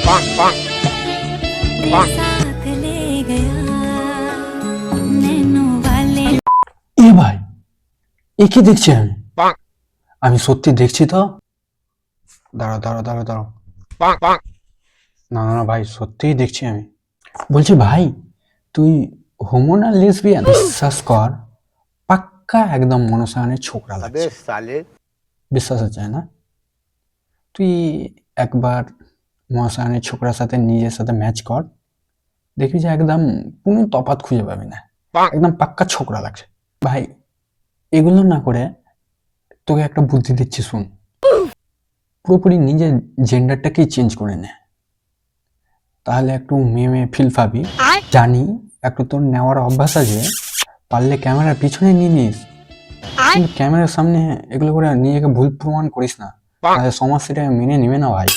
এ ভাই, এ কি দেখছি আমি? আমি সত্যি দেখছি তো। দাঁড়াও দাঁড়াও দাঁড়াও দাঁড়াও। না না না ভাই, সত্যিই দেখছি আমি। বলছি ভাই, তুই হোমো না লেসবিয়ান? বিশ্বাস কর, পাক্কা একদম মনসায়নের ছোকরা লাগছে। বিশ্বাস হচ্ছে না? তুই একবার মহাশয়নের ছোকরার সাথে নিজের সাথে ম্যাচ কর, দেখবি যে একদম কোনো তফাৎ খুঁজে পাবি না, একদম পাক্কা ছোকরা লাগছে। ভাই, এগুলো না করে তোকে একটা বুদ্ধি দিচ্ছি, শুন। পুরোপুরি নিজের জেন্ডারটাকেই চেঞ্জ করে নে, তাহলে একটু মেয়ে মেয়ে ফিল পাবি। জানি একটু তোর নেওয়ার অভ্যাস আছে, পারলে ক্যামেরার পিছনে নিয়ে নিস, কিন্তু ক্যামেরার সামনে এগুলো করে নিজেকে ভুল প্রমাণ করিস না, তাহলে সমাজ সেটা মেনে নেবে না ভাই।